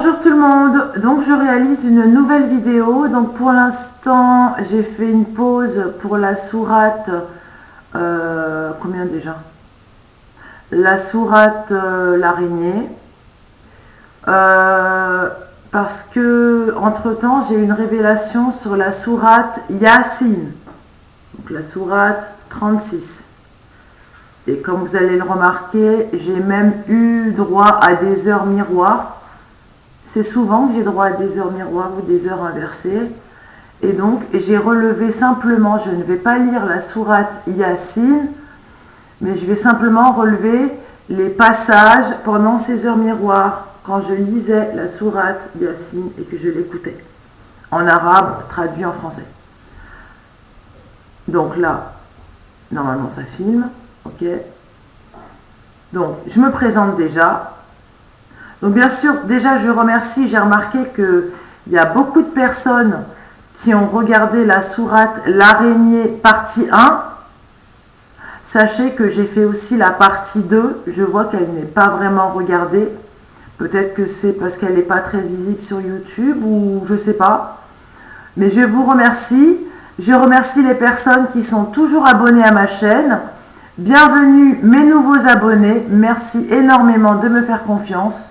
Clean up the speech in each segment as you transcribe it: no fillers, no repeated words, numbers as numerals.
Bonjour tout le monde, donc je réalise une nouvelle vidéo. Donc pour l'instant j'ai fait une pause pour la sourate, combien déjà? La sourate l'araignée, parce que entre temps j'ai une révélation sur la sourate Yasin, donc la sourate 36. Et comme vous allez le remarquer, j'ai même eu droit à des heures miroirs. C'est souvent que j'ai droit à des heures miroirs ou des heures inversées. Et donc, j'ai relevé simplement, je ne vais pas lire la sourate Yasin, mais je vais simplement relever les passages pendant ces heures miroirs, quand je lisais la sourate Yasin et que je l'écoutais, en arabe, traduit en français. Donc là, normalement ça filme, ok. Donc, je me présente déjà. Donc bien sûr, déjà je remercie, j'ai remarqué qu'il y a beaucoup de personnes qui ont regardé la sourate l'araignée partie 1. Sachez que j'ai fait aussi la partie 2, je vois qu'elle n'est pas vraiment regardée. Peut-être que c'est parce qu'elle n'est pas très visible sur YouTube ou je ne sais pas. Mais je vous remercie. Je remercie les personnes qui sont toujours abonnées à ma chaîne. Bienvenue mes nouveaux abonnés. Merci énormément de me faire confiance.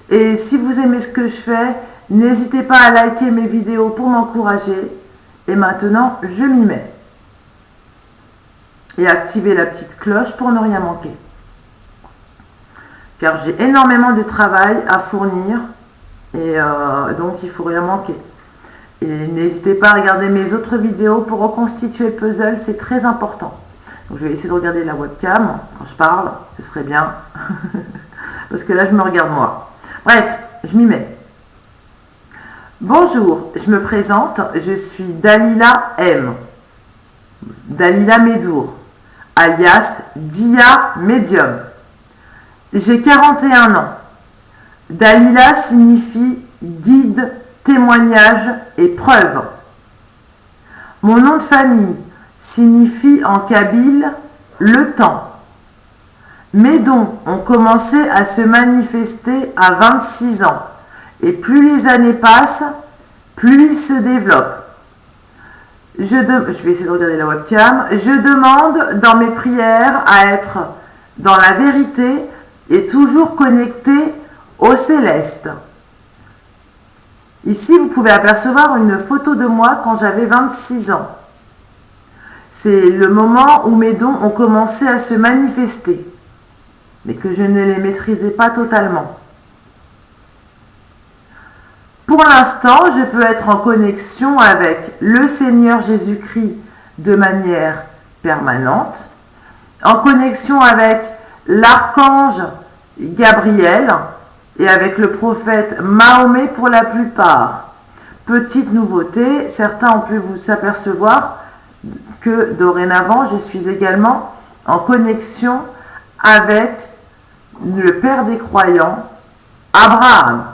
Et si vous aimez ce que je fais, n'hésitez pas à liker mes vidéos pour m'encourager. Et maintenant, je m'y mets. Et activer la petite cloche pour ne rien manquer. Car j'ai énormément de travail à fournir. Et donc, il ne faut rien manquer. Et n'hésitez pas à regarder mes autres vidéos pour reconstituer le puzzle. C'est très important. Donc, je vais essayer de regarder la webcam quand je parle. Ce serait bien. Parce que là, je me regarde moi. Bref, je m'y mets. Bonjour, je me présente, je suis Dalila M. Dalila Medour, alias Dia Medium. J'ai 41 ans. Dalila signifie guide, témoignage et preuve. Mon nom de famille signifie en kabyle le temps. Mes dons ont commencé à se manifester à 26 ans. Et plus les années passent, plus ils se développent. Je vais essayer de regarder la webcam. Je demande dans mes prières à être dans la vérité et toujours connecté au céleste. Ici, vous pouvez apercevoir une photo de moi quand j'avais 26 ans. C'est le moment où mes dons ont commencé à se manifester, mais que je ne les maîtrisais pas totalement. Pour l'instant, je peux être en connexion avec le Seigneur Jésus-Christ de manière permanente, en connexion avec l'archange Gabriel et avec le prophète Mahomet pour la plupart. Petite nouveauté, certains ont pu vous apercevoir que dorénavant, je suis également en connexion avec le Père des croyants, Abraham.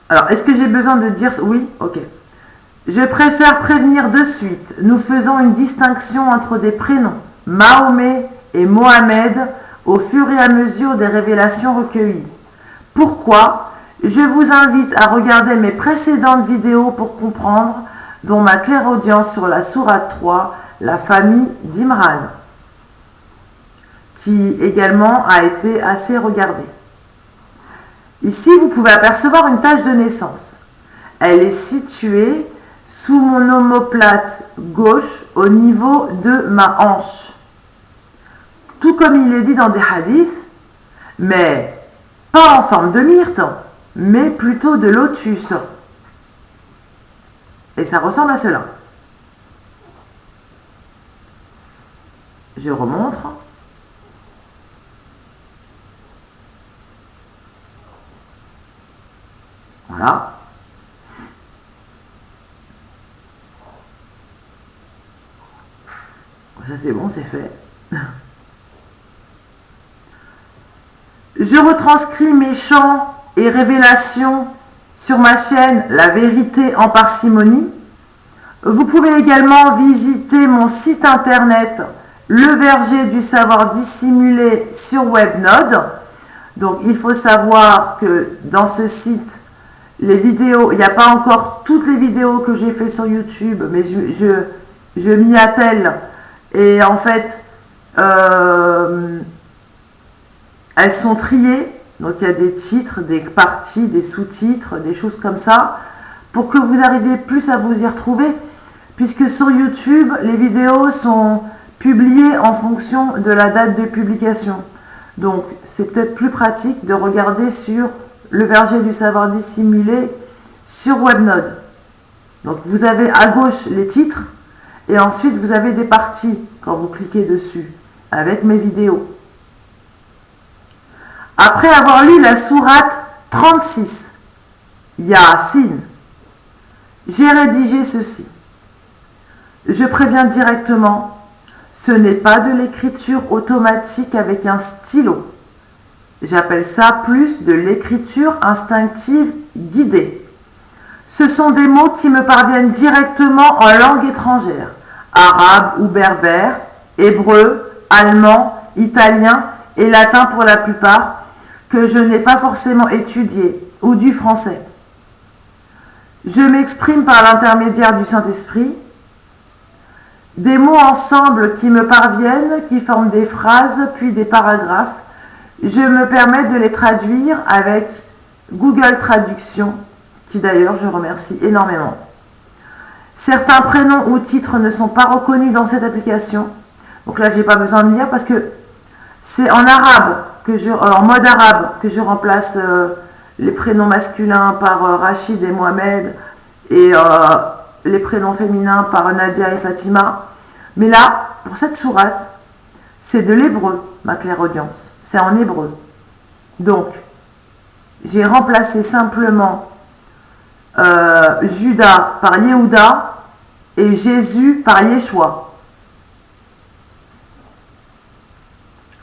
Alors, est-ce que j'ai besoin de dire... Oui, ok. Je préfère prévenir de suite. Nous faisons une distinction entre des prénoms, Mahomet et Mohamed, au fur et à mesure des révélations recueillies. Pourquoi? Je vous invite à regarder mes précédentes vidéos pour comprendre, dont ma clairaudience sur la sourate 3, la famille d'Imran, qui également a été assez regardée. Ici, vous pouvez apercevoir une tache de naissance. Elle est située sous mon omoplate gauche au niveau de ma hanche. Tout comme il est dit dans des hadiths, mais pas en forme de myrte, mais plutôt de lotus. Et ça ressemble à cela. Je remontre. Voilà. Ça c'est bon, c'est fait. Je retranscris mes chants et révélations sur ma chaîne La Vérité en Parcimonie. Vous pouvez également visiter mon site internet Le Verger du Savoir Dissimulé sur Webnode. Donc il faut savoir que dans ce site, les vidéos, il n'y a pas encore toutes les vidéos que j'ai fait sur YouTube, mais je m'y attelle. Et en fait, elles sont triées. Donc il y a des titres, des parties, des sous-titres, des choses comme ça, pour que vous arriviez plus à vous y retrouver. Puisque sur YouTube, les vidéos sont publiées en fonction de la date de publication. Donc, c'est peut-être plus pratique de regarder sur le verger du savoir dissimulé sur Webnode. Donc, vous avez à gauche les titres et ensuite vous avez des parties quand vous cliquez dessus avec mes vidéos. Après avoir lu la sourate 36, Yasin, j'ai rédigé ceci. Je préviens directement. Ce n'est pas de l'écriture automatique avec un stylo. J'appelle ça plus de l'écriture instinctive guidée. Ce sont des mots qui me parviennent directement en langue étrangère, arabe ou berbère, hébreu, allemand, italien et latin pour la plupart, que je n'ai pas forcément étudié, ou du français. Je m'exprime par l'intermédiaire du Saint-Esprit. Des mots ensemble qui me parviennent, qui forment des phrases, puis des paragraphes. Je me permets de les traduire avec Google Traduction, qui d'ailleurs je remercie énormément. Certains prénoms ou titres ne sont pas reconnus dans cette application. Donc là, je n'ai pas besoin de lire parce que c'est en arabe, en mode arabe, que je remplace les prénoms masculins par Rachid et Mohamed et les prénoms féminins par Nadia et Fatima. Mais là, pour cette sourate, c'est de l'hébreu, ma clairaudience. C'est en hébreu. Donc, j'ai remplacé simplement Judas par Yehuda et Jésus par Yeshua.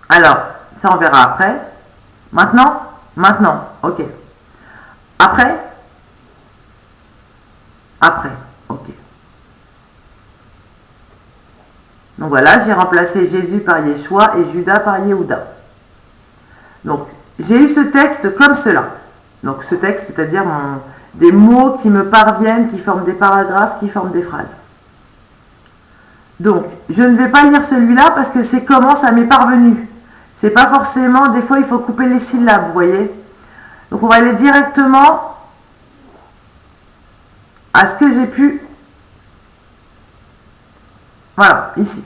Alors, ça on verra après. Maintenant, ok. Après, ok. Donc voilà, j'ai remplacé Jésus par Yeshua et Judas par Yehuda. Donc, j'ai eu ce texte comme cela. Donc ce texte, c'est-à-dire des mots qui me parviennent, qui forment des paragraphes, qui forment des phrases. Donc, je ne vais pas lire celui-là parce que c'est comment ça m'est parvenu. C'est pas forcément, des fois il faut couper les syllabes, vous voyez. Donc on va aller directement à ce que j'ai pu. Voilà, ici.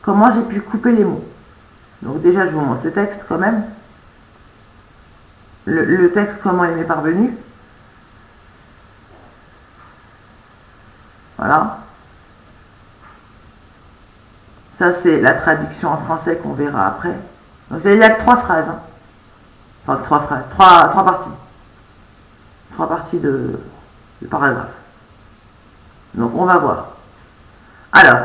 Comment j'ai pu couper les mots. Donc déjà je vous montre le texte quand même. Le texte, comment il m'est parvenu. Voilà. Ça, c'est la traduction en français qu'on verra après. Donc, il n'y a que 3 phrases. Hein. Enfin, 3 phrases. 3 parties. 3 parties de paragraphe. Donc, on va voir. Alors.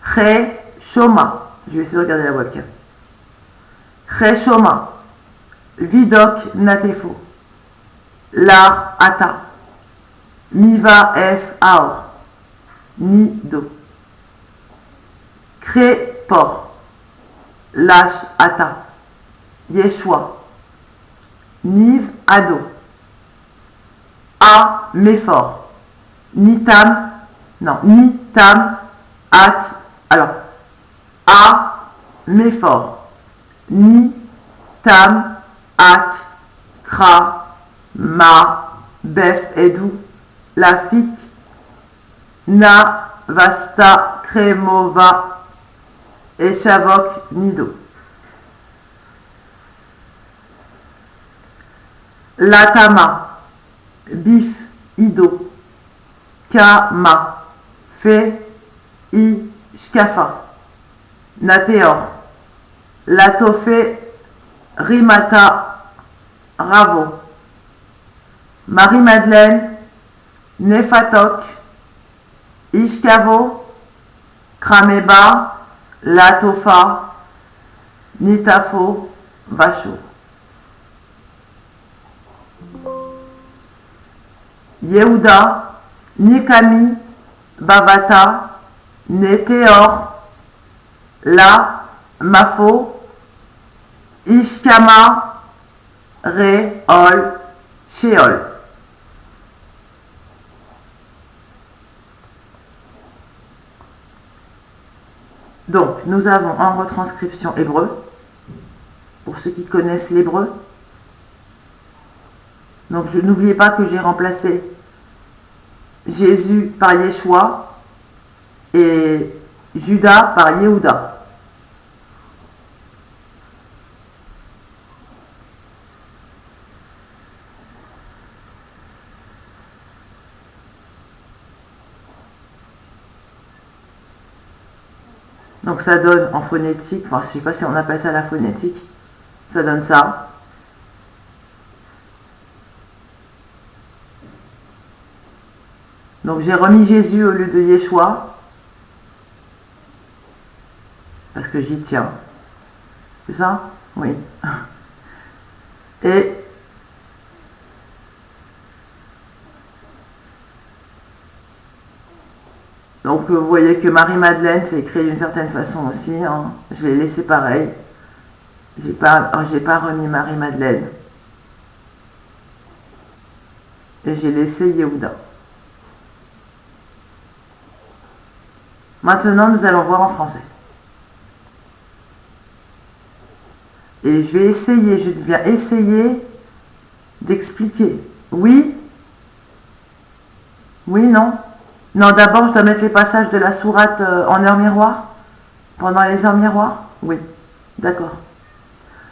Re Shoma. Je vais essayer de regarder la webcam. Re Shoma. Vidok Natefo. Lar Ata. Miva F Aor. Nido. Cré Por. Lâche Ata. Yeshua. Niv Ado. A Méfort. Nitam. Non. Nitam Ak. Alors. A Méfort. Nitam Ak. Kra. Ma. Bef Edou. Lafik. Na. Vasta. Kremova. Eshavok Nido. Latama. Bif Ido. Kama. Fe. I. Shkafa. Nateor. Latofe. Rimata. Ravo. Marie-Madeleine. Nefatok. Ishkavo. Krameba. Latofa, Nitafo, Vacho. Yehuda, Nikami, Bavata, Neteor, La, Mafo, Ishkama, Re, Ol, Sheol. Donc, nous avons en retranscription hébreu, pour ceux qui connaissent l'hébreu. Donc, n'oubliez pas que j'ai remplacé Jésus par Yeshua et Judas par Yehuda. Donc ça donne en phonétique, enfin je ne sais pas si on appelle ça la phonétique, ça donne ça. Donc j'ai remis Jésus au lieu de Yeshua, parce que j'y tiens. C'est ça? Oui. Et donc vous voyez que Marie-Madeleine c'est écrit d'une certaine façon aussi, hein. Je l'ai laissé pareil. J'ai pas remis Marie-Madeleine. Et j'ai laissé Yehuda. Maintenant, nous allons voir en français. Et je vais essayer, je dis bien essayer d'expliquer. Oui? Oui, non? Non, d'abord, je dois mettre les passages de la sourate en heure miroir? Pendant les heures miroirs? Oui, d'accord.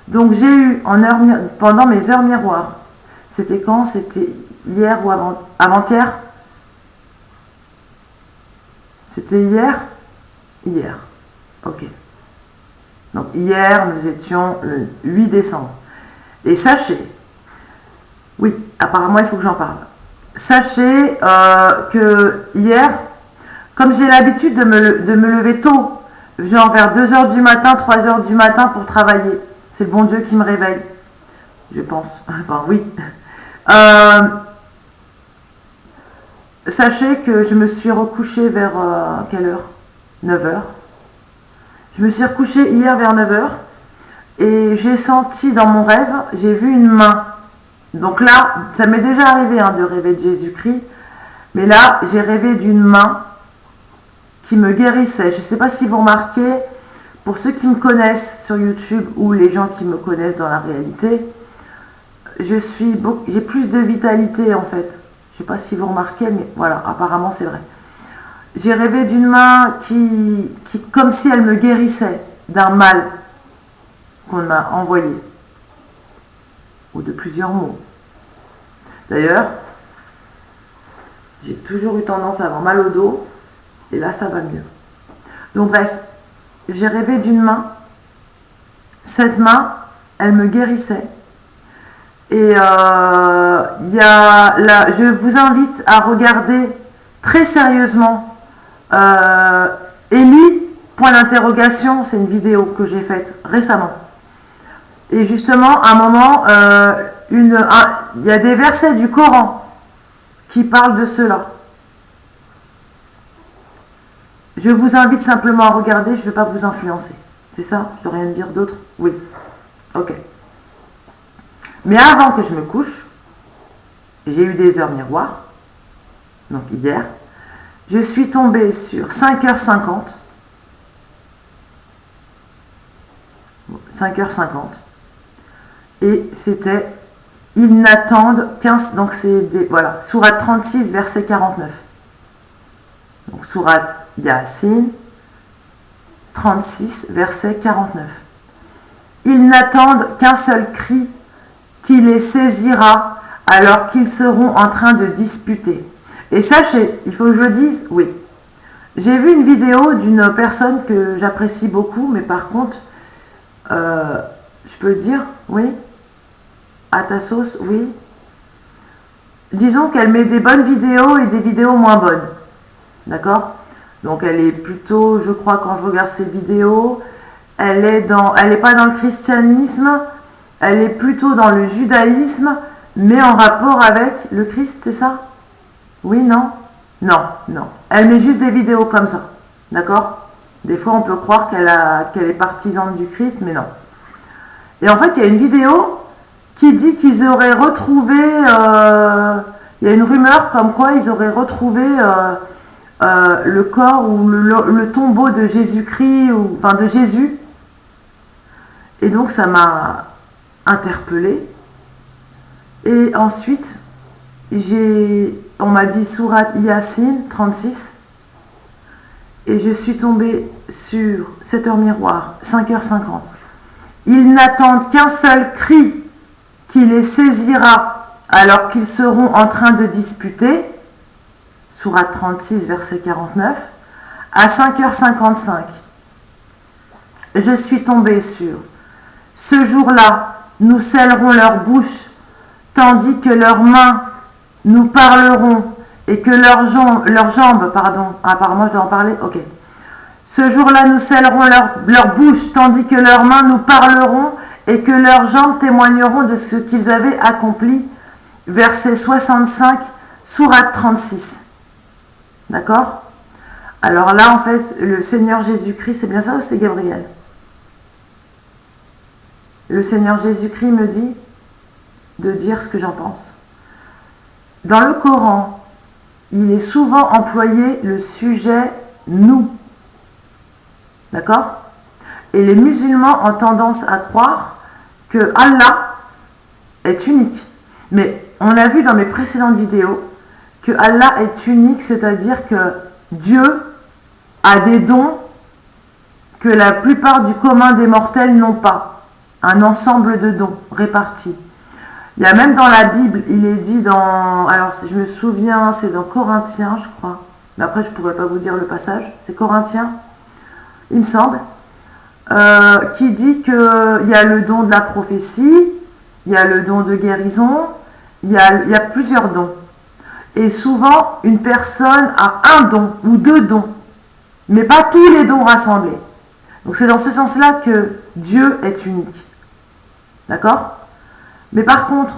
Donc, j'ai eu pendant mes heures miroirs, c'était quand? C'était hier ou avant-hier? C'était hier? Hier. Ok. Donc, hier, nous étions le 8 décembre. Et sachez, oui, apparemment, il faut que j'en parle. Sachez que hier, comme j'ai l'habitude de me lever tôt, genre vers 2h du matin, 3h du matin pour travailler, c'est le bon Dieu qui me réveille, je pense. Enfin, oui. Sachez que je me suis recouchée vers quelle heure? 9h. Je me suis recouchée hier vers 9h et j'ai senti dans mon rêve, j'ai vu une main. Donc là, ça m'est déjà arrivé de rêver de Jésus-Christ, mais là, j'ai rêvé d'une main qui me guérissait. Je ne sais pas si vous remarquez, pour ceux qui me connaissent sur YouTube ou les gens qui me connaissent dans la réalité, j'ai plus de vitalité en fait. Je ne sais pas si vous remarquez, mais voilà, apparemment c'est vrai. J'ai rêvé d'une main qui, comme si elle me guérissait d'un mal qu'on m'a envoyé, ou de plusieurs mots. D'ailleurs, j'ai toujours eu tendance à avoir mal au dos, et là ça va mieux. Donc bref, j'ai rêvé d'une main. Cette main, elle me guérissait. Et je vous invite à regarder très sérieusement Élie, point d'interrogation, c'est une vidéo que j'ai faite récemment. Et justement, à un moment, il y a des versets du Coran qui parlent de cela. Je vous invite simplement à regarder, je ne vais pas vous influencer. C'est ça? Je ne dois rien dire d'autre? Oui. Ok. Mais avant que je me couche, j'ai eu des heures miroirs, donc hier, je suis tombée sur 5h50. 5h50. Et c'était ils n'attendent qu'un. Donc c'est voilà, sourate 36, verset 49. Donc sourate Yasin 36, verset 49. Ils n'attendent qu'un seul cri qui les saisira alors qu'ils seront en train de disputer. Et sachez, il faut que je le dise, oui. J'ai vu une vidéo d'une personne que j'apprécie beaucoup, mais par contre, je peux le dire, oui, à ta sauce, oui. Disons qu'elle met des bonnes vidéos et des vidéos moins bonnes. D'accord? Donc elle est plutôt, je crois, quand je regarde ses vidéos, elle est pas dans le christianisme, elle est plutôt dans le judaïsme, mais en rapport avec le Christ, c'est ça? Oui, non? Non, non. Elle met juste des vidéos comme ça. D'accord? Des fois, on peut croire qu'elle est partisane du Christ, mais non. Et en fait, il y a une vidéo qui dit qu'ils auraient retrouvé, il y a une rumeur comme quoi ils auraient retrouvé le corps ou le tombeau de Jésus-Christ, enfin de Jésus. Et donc ça m'a interpellée. Et ensuite, on m'a dit sourate Yassine 36. Et je suis tombée sur 7h miroir, 5h50. Ils n'attendent qu'un seul cri qui les saisira alors qu'ils seront en train de disputer, sourate 36, verset 49, à 5h55. Je suis tombée sur ce jour-là, nous scellerons leur bouche, tandis que leurs mains nous parleront et que leurs jambes, apparemment je dois en parler, ok. Ce jour-là, nous scellerons leur bouche, tandis que leurs mains nous parleront et que leurs jambes témoigneront de ce qu'ils avaient accompli. Verset 65, sourate 36. D'accord? Alors là, en fait, le Seigneur Jésus-Christ, c'est bien ça ou c'est Gabriel? Le Seigneur Jésus-Christ me dit de dire ce que j'en pense. Dans le Coran, il est souvent employé le sujet « nous ». D'accord? Et les musulmans ont tendance à croire que Allah est unique. Mais on a vu dans mes précédentes vidéos que Allah est unique, c'est-à-dire que Dieu a des dons que la plupart du commun des mortels n'ont pas. Un ensemble de dons répartis. Il y a même dans la Bible, il est dit dans... Alors, si je me souviens, c'est dans Corinthiens, je crois. Mais après, je ne pourrais pas vous dire le passage. C'est Corinthiens, il me semble. Qui dit qu'il y a le don de la prophétie, il y a le don de guérison, il y a plusieurs dons. Et souvent, une personne a un don ou deux dons, mais pas tous les dons rassemblés. Donc c'est dans ce sens-là que Dieu est unique. D'accord? Mais par contre,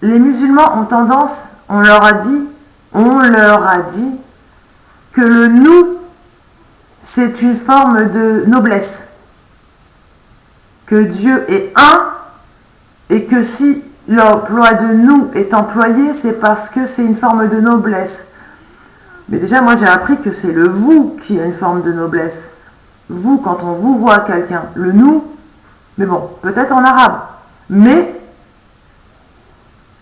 les musulmans ont tendance, on leur a dit que le nous, c'est une forme de noblesse. Que Dieu est un, et que si l'emploi de nous est employé, c'est parce que c'est une forme de noblesse. Mais déjà, moi j'ai appris que c'est le vous qui a une forme de noblesse. Vous, quand on vous voit quelqu'un, le nous, mais bon, peut-être en arabe. Mais,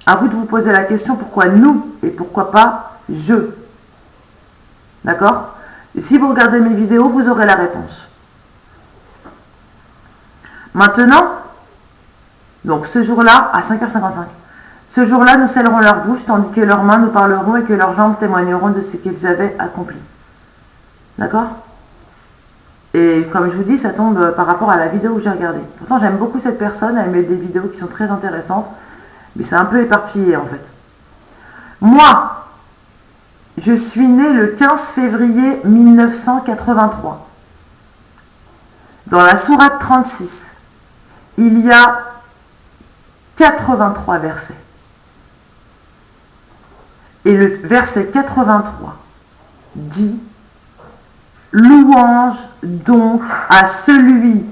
à vous de vous poser la question, pourquoi nous et pourquoi pas je? D'accord? Et si vous regardez mes vidéos, vous aurez la réponse. Maintenant, donc ce jour-là, à 5h55, ce jour-là, nous scellerons leur bouche, tandis que leurs mains nous parleront et que leurs jambes témoigneront de ce qu'ils avaient accompli. D'accord? Et comme je vous dis, ça tombe par rapport à la vidéo que j'ai regardée. Pourtant, j'aime beaucoup cette personne, elle met des vidéos qui sont très intéressantes, mais c'est un peu éparpillé en fait. Moi, je suis née le 15 février 1983. Dans la sourate 36, il y a 83 versets. Et le verset 83 dit: louange donc à celui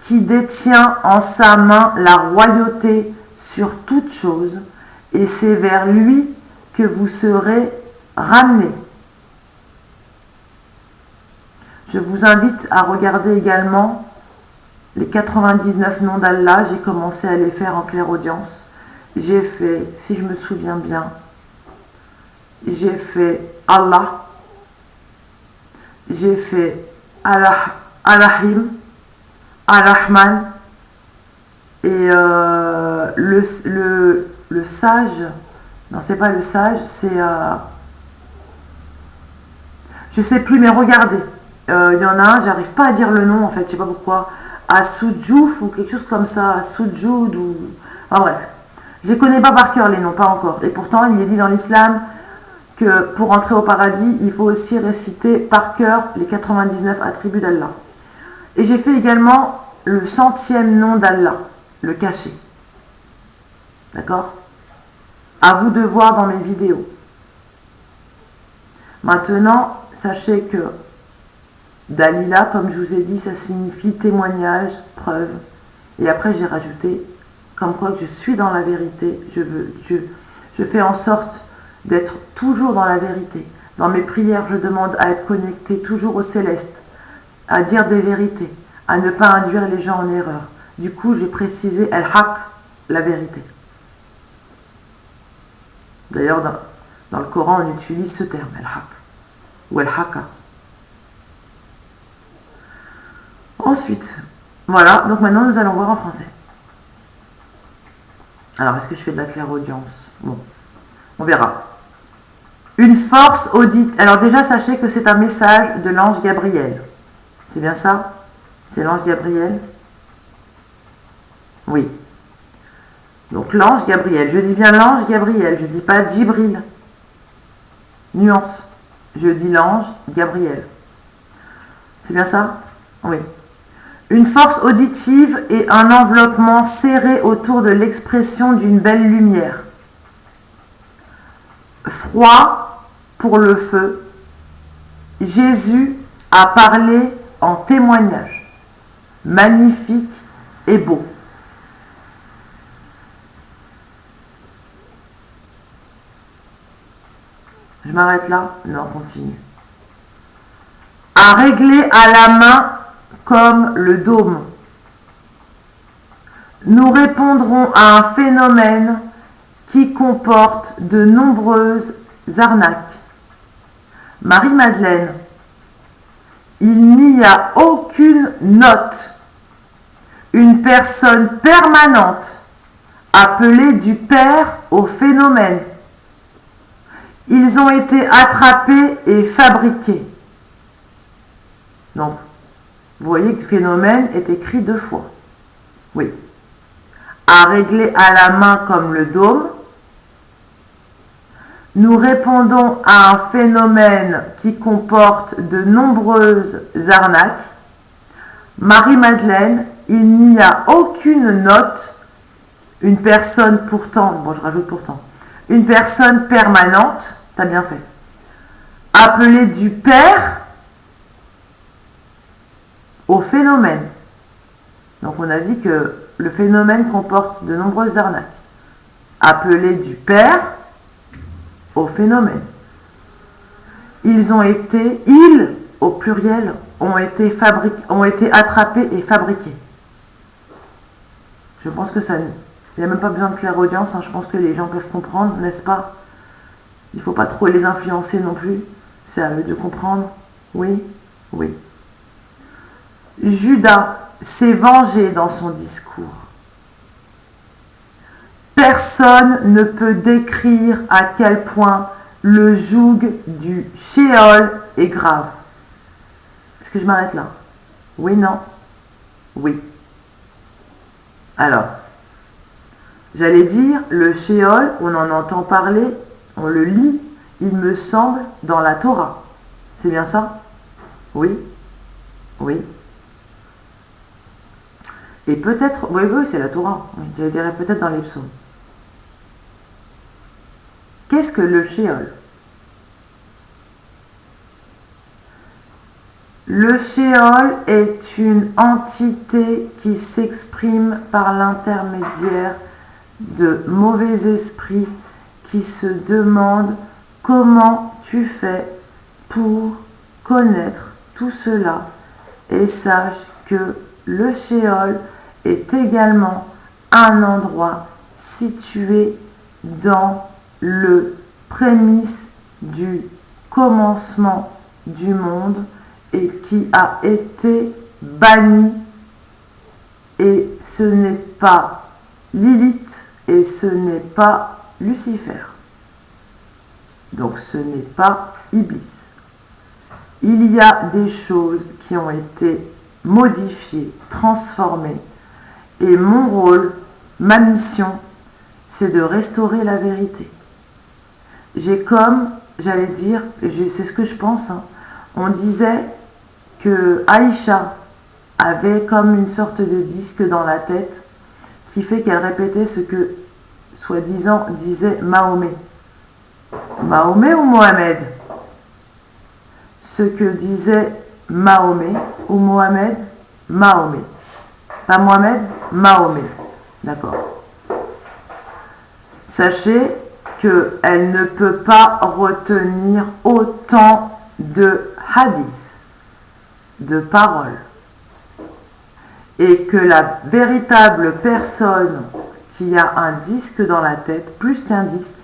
qui détient en sa main la royauté sur toute chose, et c'est vers lui que vous serez ramenés. Je vous invite à regarder également les 99 noms d'Allah. J'ai commencé à les faire en clairaudience. J'ai fait, si je me souviens bien, j'ai fait Allah, j'ai fait Al-Rahim, Al-Rahman, et le sage, non c'est pas le sage, c'est... je sais plus, mais regardez, il y en a un, j'arrive pas à dire le nom en fait, je sais pas pourquoi, As-Sudjouf ou quelque chose comme ça, As-Sudjoud ou... Enfin bref, je les connais pas par cœur les noms, pas encore, et pourtant il est dit dans l'islam que pour entrer au paradis, il faut aussi réciter par cœur les 99 attributs d'Allah. Et j'ai fait également le 100e nom d'Allah, le caché. D'accord? À vous de voir dans mes vidéos. Maintenant, sachez que Dalila, comme je vous ai dit, ça signifie témoignage, preuve. Et après, j'ai rajouté, comme quoi que je suis dans la vérité, je fais en sorte d'être toujours dans la vérité. Dans mes prières, je demande à être connecté toujours au céleste, à dire des vérités, à ne pas induire les gens en erreur. Du coup, j'ai précisé el-haq, la vérité. D'ailleurs, dans le Coran, on utilise ce terme, el-haq, ou el-haka. Ensuite, voilà, donc maintenant nous allons voir en français. Alors, est-ce que je fais de la clairaudience? Bon, on verra. Une force audite. Alors déjà, sachez que c'est un message de l'ange Gabriel. C'est bien ça? C'est l'ange Gabriel? Oui. Donc l'ange Gabriel. Je dis bien l'ange Gabriel. Je ne dis pas Djibril. Nuance. Je dis l'ange Gabriel. C'est bien ça? Oui. Une force auditive et un enveloppement serré autour de l'expression d'une belle lumière. Froid pour le feu. Jésus a parlé en témoignage. Magnifique et beau. Je m'arrête là? Non, continue. À régler à la main comme le dôme. Nous répondrons à un phénomène qui comporte de nombreuses arnaques. Marie-Madeleine, il n'y a aucune note. Une personne permanente appelée du père au phénomène. Ils ont été attrapés et fabriqués. Donc, vous voyez que le phénomène est écrit 2 fois. Oui. À régler à la main comme le dôme. Nous répondons à un phénomène qui comporte de nombreuses arnaques. Marie-Madeleine, il n'y a aucune note. Une personne pourtant, bon je rajoute pourtant, une personne permanente, t'as bien fait, appelée du père au phénomène. Donc on a dit que le phénomène comporte de nombreuses arnaques. Appelée du père au phénomène. Ils au pluriel, ont été attrapés et fabriqués. Je pense que ça, il n'y a même pas besoin de clairaudience, hein, je pense que les gens peuvent comprendre, n'est-ce pas? Il ne faut pas trop les influencer non plus, c'est à eux de comprendre. Oui, oui. Judas s'est vengé dans son discours. Personne ne peut décrire à quel point le joug du Shéol est grave. Est-ce que je m'arrête là? Oui, non? Oui. Alors, j'allais dire, le Shéol, on en entend parler, on le lit, il me semble, dans la Torah. C'est bien ça? Oui? Oui. Et peut-être, oui, c'est la Torah, oui, je dirais peut-être dans les psaumes. Qu'est-ce que le Shéol? Le Shéol est une entité qui s'exprime par l'intermédiaire de mauvais esprits qui se demandent comment tu fais pour connaître tout cela, et sache que le Shéol est également un endroit situé dans le prémisse du commencement du monde et qui a été banni, et ce n'est pas Lilith et ce n'est pas Lucifer. Donc ce n'est pas Iblis. Il y a des choses qui ont été modifiées, transformées, et mon rôle, ma mission, c'est de restaurer la vérité. J'allais dire, c'est ce que je pense, hein, on disait que Aïcha avait comme une sorte de disque dans la tête qui fait qu'elle répétait ce que, soi-disant, disait Mahomet. Mahomet ou Mohamed? Ce que disait Mahomet ou Mohamed? Mahomet. pas Mohamed, Mahomet. D'accord. Sachez qu'elle ne peut pas retenir autant de hadiths, de paroles. Et que la véritable personne qui a un disque dans la tête, plus qu'un disque,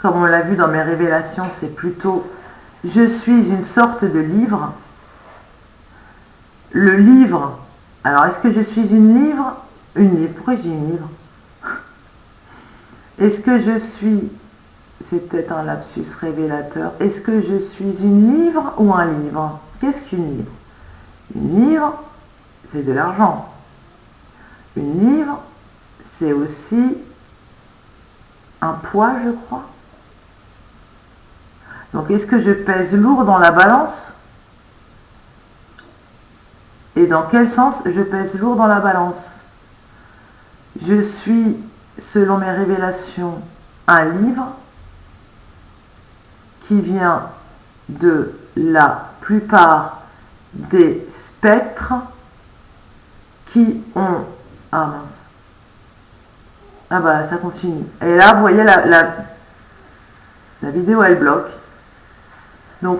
comme on l'a vu dans mes révélations, c'est plutôt « je suis une sorte de livre ». Le livre, alors est-ce que je suis une livre? Une livre, pourquoi je dis une livre? Est-ce que je suis, c'est peut-être un lapsus révélateur, est-ce que je suis une livre ou un livre? Qu'est-ce qu'une livre? Une livre, c'est de l'argent. Une livre, c'est aussi un poids, je crois. Donc, est-ce que je pèse lourd dans la balance? Et dans quel sens je pèse lourd dans la balance? Je suis, selon mes révélations, un livre qui vient de la plupart des spectres qui ont... Ah mince. Ah bah ça continue. Et là, vous voyez, la vidéo, elle bloque. Donc,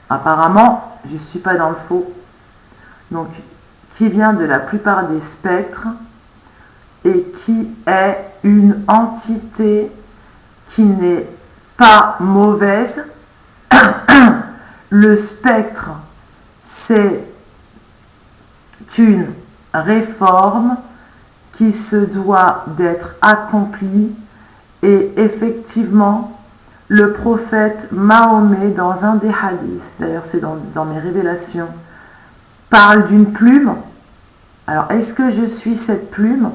apparemment, je ne suis pas dans le faux. Donc, qui vient de la plupart des spectres et qui est une entité qui n'est pas mauvaise. Le spectre, c'est une réforme qui se doit d'être accomplie et effectivement, le prophète Mahomet, dans un des hadiths, d'ailleurs c'est dans mes révélations, parle d'une plume. Alors, est-ce que je suis cette plume?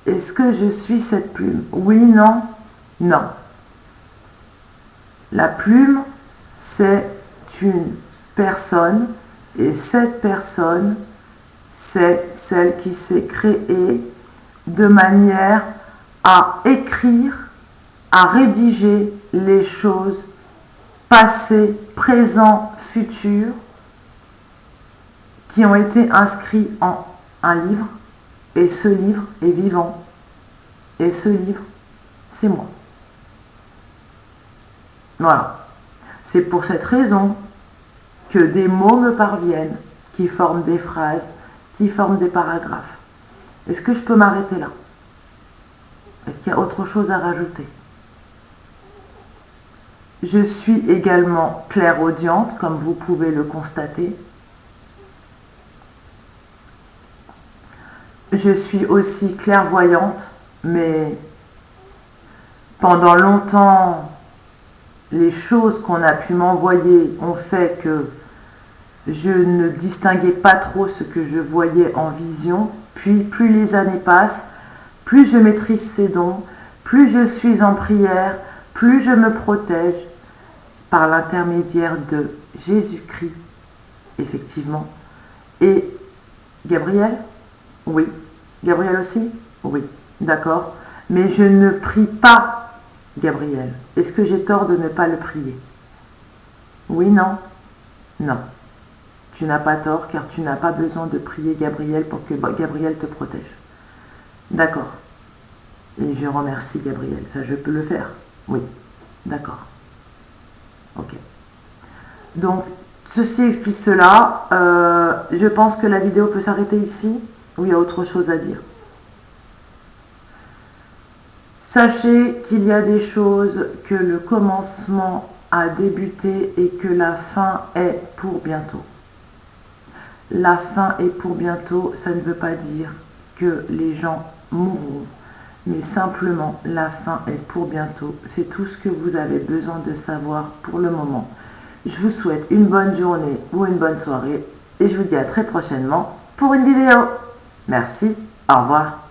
Est-ce que je suis cette plume? Oui, non, non. La plume, c'est une personne, et cette personne, c'est celle qui s'est créée de manière à écrire, à rédiger les choses passées, présent, futur, qui ont été inscrits en un livre, et ce livre est vivant. Et ce livre, c'est moi. Voilà. C'est pour cette raison que des mots me parviennent, qui forment des phrases, qui forment des paragraphes. Est-ce que je peux m'arrêter là? Est-ce qu'il y a autre chose à rajouter? Je suis également clairaudiente, comme vous pouvez le constater. Je suis aussi clairvoyante, mais pendant longtemps, les choses qu'on a pu m'envoyer ont fait que je ne distinguais pas trop ce que je voyais en vision. Puis, plus les années passent, plus je maîtrise ces dons, plus je suis en prière, plus je me protège par l'intermédiaire de Jésus-Christ, effectivement. Et Gabriel? Oui. Gabriel aussi? Oui. D'accord. Mais je ne prie pas Gabriel. Est-ce que j'ai tort de ne pas le prier? Oui, non? Non. Tu n'as pas tort car tu n'as pas besoin de prier Gabriel pour que Gabriel te protège. D'accord. Et je remercie Gabriel. Ça, je peux le faire? Oui. D'accord. Ok. Donc, ceci explique cela. Je pense que la vidéo peut s'arrêter ici ou il y a autre chose à dire. Sachez qu'il y a des choses que le commencement a débuté et que la fin est pour bientôt. La fin est pour bientôt, ça ne veut pas dire que les gens mourront, mais simplement la fin est pour bientôt. C'est tout ce que vous avez besoin de savoir pour le moment. Je vous souhaite une bonne journée ou une bonne soirée et je vous dis à très prochainement pour une vidéo. Merci, au revoir.